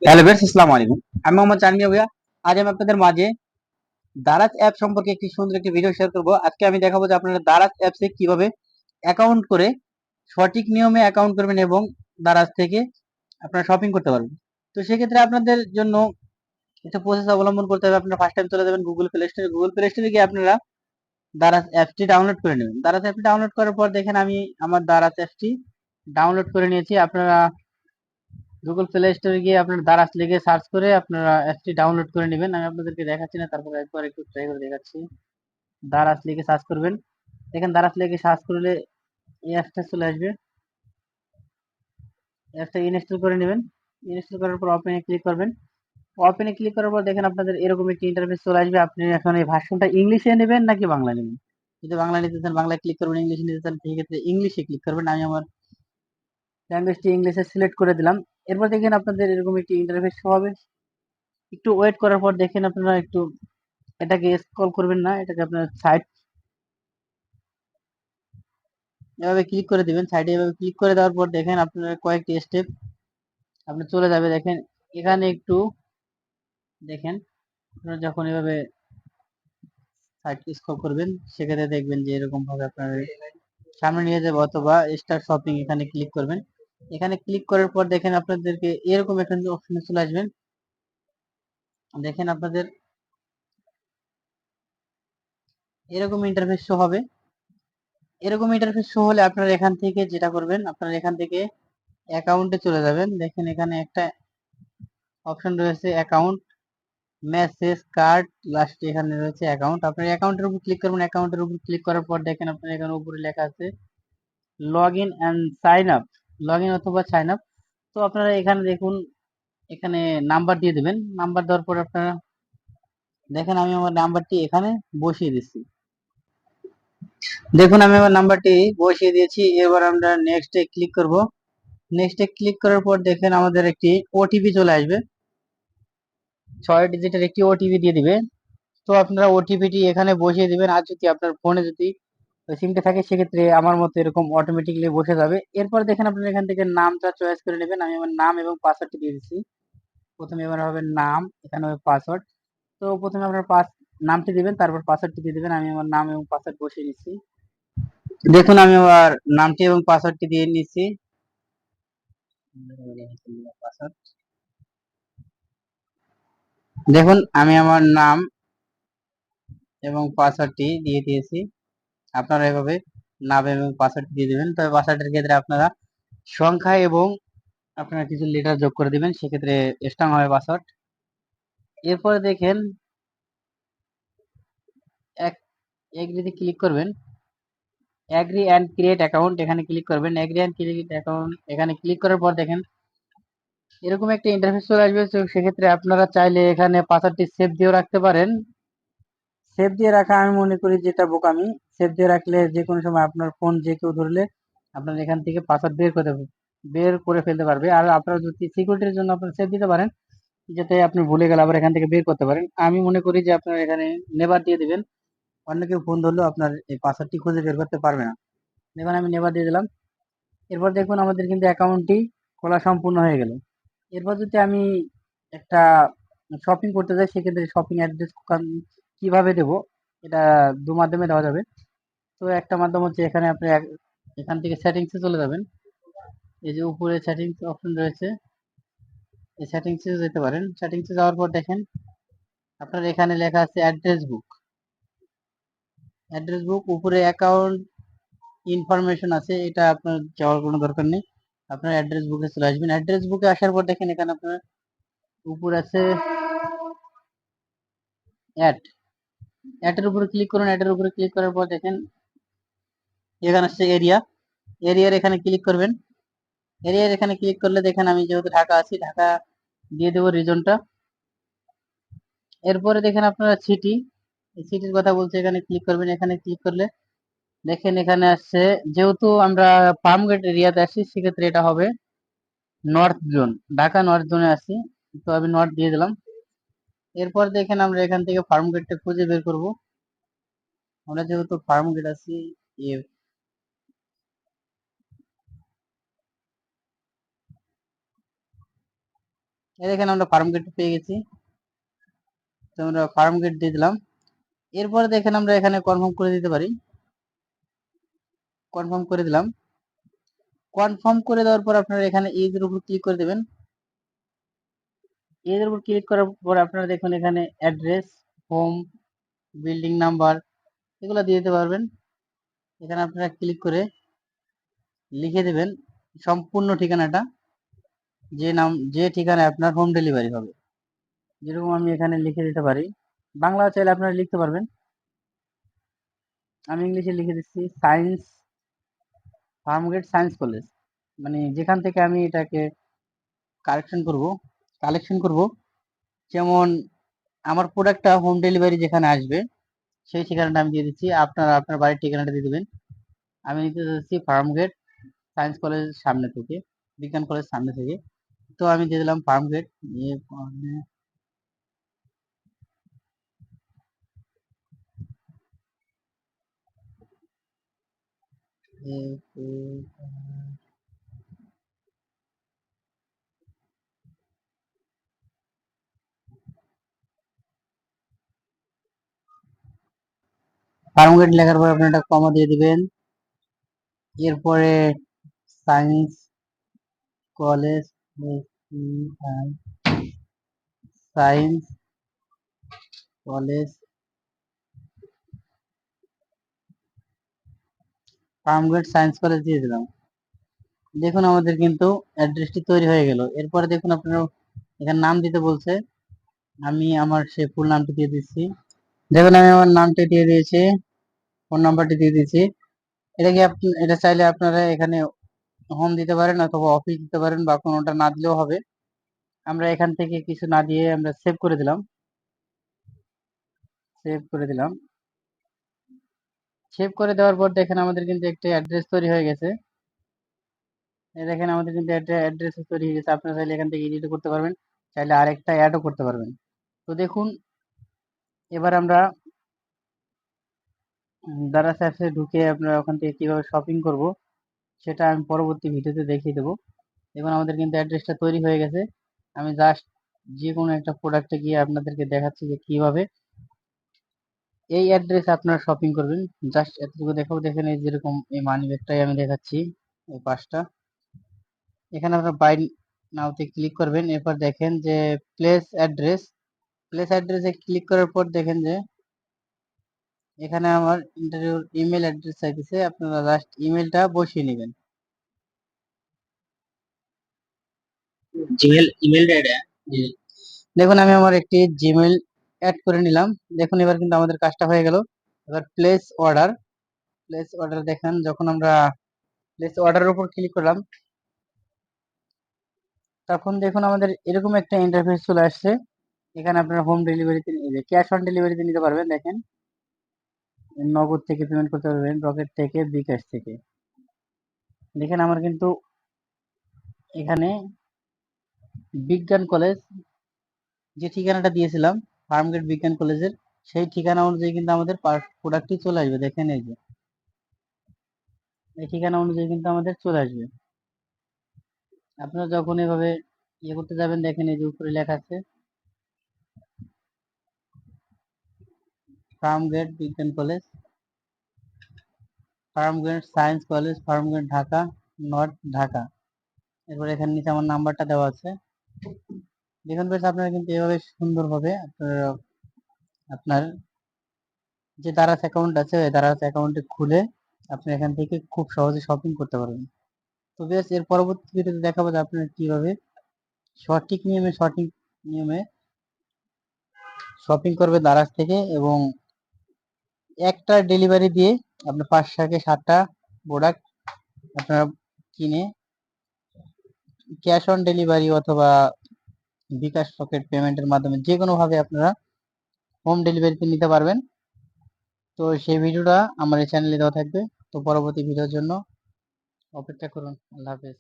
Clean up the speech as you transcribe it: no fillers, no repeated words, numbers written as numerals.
Hello বেশ, আসসালামু আলাইকুম। আমি মোহাম্মদ চানমিয়া ভুঁইয়া। আজ আমি আপনাদের মাঝে দারাজ অ্যাপ সম্পর্কে একটি সুন্দর একটি ভিডিও শেয়ার করব। আজকে আমি দেখাবো যে আপনারা দারাজ অ্যাপসে কিভাবে অ্যাকাউন্ট করে সঠিক নিয়মে অ্যাকাউন্ট করবেন এবং দারাজ থেকে আপনারা শপিং করতে পারবেন। তো সেক্ষেত্রে আপনাদের জন্য একটা প্রসেস অবলম্বন করতে হবে। আপনারা ফার্স্ট টাইম চলে যাবেন গুগল প্লে স্টোরে। গুগল প্লে স্টোরে গিয়ে আপনারা দারাজ অ্যাপসটি ডাউনলোড করে নেবেন। দারাজ অ্যাপটি ডাউনলোড করার পর দেখেন আমি আমার দারাজ অ্যাপসটি ডাউনলোড করে নিয়েছি। আপনারা গুগল প্লে স্টোরে গিয়ে আপনার দারাজ লিখে সার্চ করে আপনারা অ্যাপটি ডাউনলোড করে নেবেন। আমি আপনাদেরকে দেখাচ্ছি না, তারপর একবার একটু ট্রাই করে দেখাচ্ছি। দারাজ লিখে সার্চ করবেন। দেখেন দারাজ লিখে সার্চ করলে এই অ্যাপটা চলে আসবে। অ্যাপটা ইনস্টল করে নেবেন। ইনস্টল করার পর ওপেনে ক্লিক করবেন। ওপেনে ক্লিক করার পর দেখেন আপনাদের এরকম একটি ইন্টারফেস চলে আসবে। আপনি এখন এই ভার্সনটা ইংলিশে নেবেন নাকি বাংলা নেবেন। যদি বাংলা নিতে চান বাংলায় ক্লিক করবেন, ইংলিশে নিতে চান সেক্ষেত্রে ইংলিশে ক্লিক করবেন। আমি আমার ল্যাঙ্গুয়েজটি ইংলিশে সিলেক্ট করে দিলাম। এরপর দেখেন আপনাদের এরকম একটি ইন্টারফেস শো হবে। একটু ওয়েট করার পর দেখেন আপনারা একটু এটাকে স্ক্রল করবেন না, এটাকে আপনার সাইড এভাবে ক্লিক করে দিবেন। সাইডে এভাবে ক্লিক করে দেওয়ার পর দেখেন আপনার কয়েকটি স্টেপ আপনি চলে যাবে। দেখেন এখানে একটু দেখেন আপনারা যখন এভাবে সাইড স্ক্রল করবেন সেক্ষেত্রে দেখবেন যে এরকম ভাবে আপনার সামনে নিয়ে যাবে, অথবা স্টার্ট শপিং এখানে ক্লিক করবেন। এখানে ক্লিক করার পর দেখেন আপনাদেরকে এরকম একটা অপশনে চলে আসবেন। দেখেন আপনাদের এরকম ইন্টারফেস শো হবে। এরকম ইন্টারফেস শো হলে আপনারা এখান থেকে যেটা করবেন, আপনারা এখান থেকে অ্যাকাউন্টে চলে যাবেন। দেখেন এখানে একটা অপশন রয়েছে অ্যাকাউন্ট, মেসেজ, কার্ড, লাস্টে এখানে রয়েছে অ্যাকাউন্ট। আপনার অ্যাকাউন্টের উপর ক্লিক করবেন। অ্যাকাউন্টের উপর ক্লিক করার পর দেখেন আপনার এখানে উপরে লেখা আছে log in and sign up, log in অথবা সাইন আপ। তো আপনারা এখানে দেখুন এখানে নাম্বার দিয়ে দেবেন। নাম্বার দেওয়ার পর আপনারা দেখেন আমি আমার নাম্বারটি এখানে বসিয়ে দিচ্ছি। দেখুন আমি আমার নাম্বারটি বসিয়ে দিয়েছি। এবার আমরা নেক্সটে ক্লিক করব। নেক্সটে ক্লিক করার পর দেখেন আমাদের একটি ওটিপি চলে আসবে। 6 ডিজিটের একটি ওটিপি দিয়ে দিবে। তো আপনারা ওটিপিটি এখানে বসিয়ে দিবেন। আর যদি আপনার ফোনে যদি সিমটা থাকে সেক্ষেত্রে আমার মতো এরকম অটোমেটিকলি বসে যাবে। এরপর দেখেন আপনারা এখান থেকে নামটা চয়েস করে নেবেন। আমি আমার নাম এবং পাসওয়ার্ডটি দিয়ে দিচ্ছি। প্রথমে এবার হবে নাম, এখানে হবে পাসওয়ার্ড। তো প্রথমে আপনার নামটি দিবেন, তারপর পাসওয়ার্ডটি দিয়ে দিবেন। আমি আমার নাম এবং পাসওয়ার্ড বসিয়ে নিচ্ছি। দেখুন আমি আমার নামটি এবং পাসওয়ার্ডটি দিয়ে নিচ্ছি। পাসওয়ার্ড দেখুন আমি আমার নাম এবং পাসওয়ার্ডটি দিয়ে দিয়েছি। আপনারা এভাবে নাম এবং পাসওয়ার্ড দিয়ে দিবেন। তবে পাসওয়ার্ডের ক্ষেত্রে আপনারা সংখ্যা এবং আপনারা কিছু লেটার যোগ করে দিবেন, সেক্ষেত্রে স্ট্রং হবে পাসওয়ার্ড। এরপরে দেখেন এগ্রিতে ক্লিক করবেন। অ্যাগ্রি অ্যান্ড ক্রিয়েট অ্যাকাউন্ট এখানে ক্লিক করবেন। অ্যাগ্রি অ্যান্ড ক্রিয়েট অ্যাকাউন্ট এখানে ক্লিক করার পর দেখেন এরকম একটা ইন্টারফেস চলে আসবে। তো সেক্ষেত্রে আপনারা চাইলে এখানে পাসওয়ার্ডটি সেভ দিয়েও রাখতে পারেন। সেভ দিয়ে রাখা আমি মনে করি যেটা বোকামি। সেভ দিয়ে রাখলে যে কোনো সময় আপনার ফোন যে কেউ ধরলে আপনার এখান থেকে পাসওয়ার্ড বের করে ফেলতে পারবে। আর আপনারা যদি সিকিউরিটির জন্য আপনারা সেভ দিতে পারেন, যাতে আপনি ভুলে গেলে আবার এখান থেকে বের করতে পারেন। আমি মনে করি যে আপনারা এখানে নেভার দিয়ে দিবেন। অন্য কেউ ফোন ধরলেও আপনার এই পাসওয়ার্ডটি খুঁজে বের করতে পারবে না। দেখুন আমি নেভার দিয়ে দিলাম। এরপর দেখুন আমাদের কিন্তু অ্যাকাউন্টটি খোলা সম্পূর্ণ হয়ে গেল। এরপর যদি আমি একটা শপিং করতে যাই সেক্ষেত্রে শপিং অ্যাড্রেস কিভাবে দেব, এটা দু মাধ্যমে দেওয়া যাবে। তো একটা মাধ্যম হচ্ছে এখানে আপনি এখান থেকে সেটিংসে চলে যাবেন। এই যে উপরে সেটিংস অপশন রয়েছে, এই সেটিংসে যেতে পারেন। সেটিংসে যাওয়ার পর দেখেন আপনার এখানে লেখা আছে অ্যাড্রেস বুক। অ্যাড্রেস বুক উপরে অ্যাকাউন্ট ইনফরমেশন আছে, এটা আপনার যাওয়ার কোনো দরকার নেই। আপনার অ্যাড্রেস বুকে চলে আসবেন। অ্যাড্রেস বুকে আসার পর দেখেন এখানে আপনার উপর আছে অ্যাড। অ্যাডের উপরে ক্লিক করুন। অ্যাডের উপরে ক্লিক করার পর দেখেন এখানে আসছে এরিয়া। এরিয়ার এখানে ক্লিক করবেন। এরিয়ার এখানে ক্লিক করলে দেখেন আমি যেহেতু ঢাকা আছি, ঢাকা দিয়ে দেবো রিজনটা। এরপরে দেখেন আপনারা সিটি, সিটির কথা বলছে, এখানে ক্লিক করবেন। এখানে ক্লিক করলে দেখেন এখানে আসছে, যেহেতু আমরা ফার্মগেট এরিয়াতে আসি সেক্ষেত্রে এটা হবে নর্থ জোন। ঢাকা নর্থ জোনে আছি, তো আমি নর্থ দিয়ে দিলাম। এরপর দেখেন আমরা এখান থেকে ফার্মগেটটা খুঁজে বের করব। আমরা যেহেতু ফার্মগেট আছি, এই দেখেন আমরা ফার্ম গেট পেয়ে গেছি, তো আমরা ফার্ম গেট দিয়ে দিলাম। এরপরে দেখেন আমরা এখানে কনফার্ম করে দিতে পারি, কনফার্ম করে দিলাম। কনফার্ম করে দেওয়ার পর আপনারা এখানে এজের উপর ক্লিক করে দেবেন। এজের উপর ক্লিক করার পর আপনারা দেখুন এখানে অ্যাড্রেস, হোম, বিল্ডিং নাম্বার এগুলো দিয়ে দিতে পারবেন। এখানে আপনারা ক্লিক করে লিখে দেবেন সম্পূর্ণ ঠিকানাটা, যে ঠিকানায় আপনার হোম ডেলিভারি হবে। যেরকম আমি এখানে লিখে দিতে পারি, বাংলা চাইলে আপনারা লিখতে পারবেন, আমি ইংলিশে লিখে দিচ্ছি সায়েন্স ফার্মগেট সায়েন্স কলেজ, মানে যেখান থেকে আমি এটাকে কালেকশন করব। যেমন আমার প্রোডাক্টটা হোম ডেলিভারি যেখানে আসবে সেই ঠিকানাটা আমি দিয়ে দিচ্ছি, আপনারা আপনার বাড়ির ঠিকানাটা দিয়ে দেবেন। আমি নিতে যাচ্ছি ফার্মগেট সায়েন্স কলেজের সামনে থেকে, বিজ্ঞান কলেজ সামনে থেকে, তো আমি দিয়ে দিলাম ফার্মগেট। ফার্মগেট লেখার পর আপনি একটা কমা দিয়ে দিবেন। এরপরে science college, science college Farmgate science college দিয়ে দিলাম। দেখুন আমাদের কিন্তু অ্যাড্রেসটি তৈরি হয়ে গেল। এরপরে দেখুন আপনারা এখানে নাম দিতে বলছে, আমি আমার সেই ফুল নামটি দিয়ে দিচ্ছি। দেখুন আমি আমার নামটি দিয়ে দিয়েছি, ফোন নাম্বারটি দিয়ে দিয়েছি। এটা কি আপনি এটা চাইলে আপনারা এখানে হোম দিতে পারেন অথবা অফিস দিতে পারেন, বা কোনোটা না দিলেও হবে। আমরা এখান থেকে কিছু না দিয়ে আমরা সেভ করে দিলাম, সেভ করে দিলাম। সেভ করে দেওয়ার পর দেখেন আমাদের কিন্তু একটা অ্যাড্রেস তৈরি হয়ে গেছে। দেখেন আমাদের কিন্তু একটা অ্যাড্রেস তৈরি হয়ে গেছে। আপনারা চাইলে এখান থেকে এডিট করতে পারবেন, চাইলে আরেকটা অ্যাডও করতে পারবেন। তো দেখুন এবার আমরা দারাজ অ্যাপসে ঢুকে আপনারা ওখান থেকে কিভাবে শপিং করব সেটা আমি পরবর্তী ভিডিওতে দেখিয়ে দেবো। দেখুন আমাদের কিন্তু অ্যাড্রেসটা তৈরি হয়ে গেছে। আমি জাস্ট যে কোনো একটা প্রোডাক্টে গিয়ে আপনাদেরকে দেখাচ্ছি যে কিভাবে এই অ্যাড্রেসে আপনারা শপিং করবেন। জাস্ট এতটুকু দেখাবো। দেখেন এই যেরকম এই মানি ব্যাগটাই আমি দেখাচ্ছি, এই পাঁচটা। এখানে আপনারা বাই নাওতে ক্লিক করবেন। এরপর দেখেন যে প্লেস অ্যাড্রেস, প্লেস অ্যাড্রেসে ক্লিক করার পর দেখেন যে এখানে আমার ইন্টারভিউর ইমেল অ্যাড্রেস চাইতেছে, আপনারা জাস্ট ইমেলটা বসিয়ে নেবেন। জিমেল ইমেল দেখুন আমি আমার একটি জিমেল অ্যাড করে নিলাম। দেখুন এবার কিন্তু আমাদের কাজটা হয়ে গেল। এবার প্লেস অর্ডার, প্লেস অর্ডার দেখেন যখন আমরা প্লেস অর্ডারের উপর ক্লিক করলাম তখন দেখুন আমাদের এরকম একটা ইন্টারফেস চলে আসছে। এখানে আপনারা হোম ডেলিভারিতে ক্যাশ অন ডেলিভারিতে নিতে পারবেন। দেখেন নগদ থেকে পেমেন্ট করতে পারবেন, রকেট থেকে, বিকাশ থেকে। দেখেন আমার কিন্তু এখানে বিজ্ঞান কলেজ যে ঠিকানাটা দিয়েছিলাম ফার্মগেট বিজ্ঞান কলেজের, সেই ঠিকানা অনুযায়ী কিন্তু আমাদের প্রোডাক্টটি চলে আসবে। দেখেন এই যে এই ঠিকানা অনুযায়ী কিন্তু আমাদের চলে আসবে। আপনারা যখন এভাবে ইয়ে করতে যাবেন দেখেন এই যে উপরে লেখা আছে ফার্মগেট বিজ্ঞান college, Farmgate science college, Farmgate Dhaka, north Dhaka. এরপর এখানে নিচে আমার নাম্বারটা দেওয়া আছে। দেখুন বেশ আপনারা কিন্তু এভাবে সুন্দরভাবে আপনারা আপনার যে দারাজ অ্যাকাউন্ট আছে ওই দারাজ অ্যাকাউন্টে খুলে আপনি এখান থেকে খুব সহজে শপিং করতে পারবেন। তো বেশ এর পরবর্তী ভিডিওতে দেখাবো যে আপনারা কিভাবে সঠিক নিয়মে শপিং করবে দারাজ থেকে, এবং একটা ডেলিভারি দিয়ে আপনার 5 থেকে 7টা প্রোডাক্ট আপনারা কিনে ক্যাশ অন ডেলিভারি অথবা বিকাশ রকেট পেমেন্টের মাধ্যমে যে কোনো ভাবে আপনারা হোম ডেলিভারিতে নিতে পারবেন। তো সেই ভিডিওটা আমার এই চ্যানেলে দেওয়া থাকবে। তো পরবর্তী ভিডিওর জন্য অপেক্ষা করুন। আল্লাহ হাফেজ।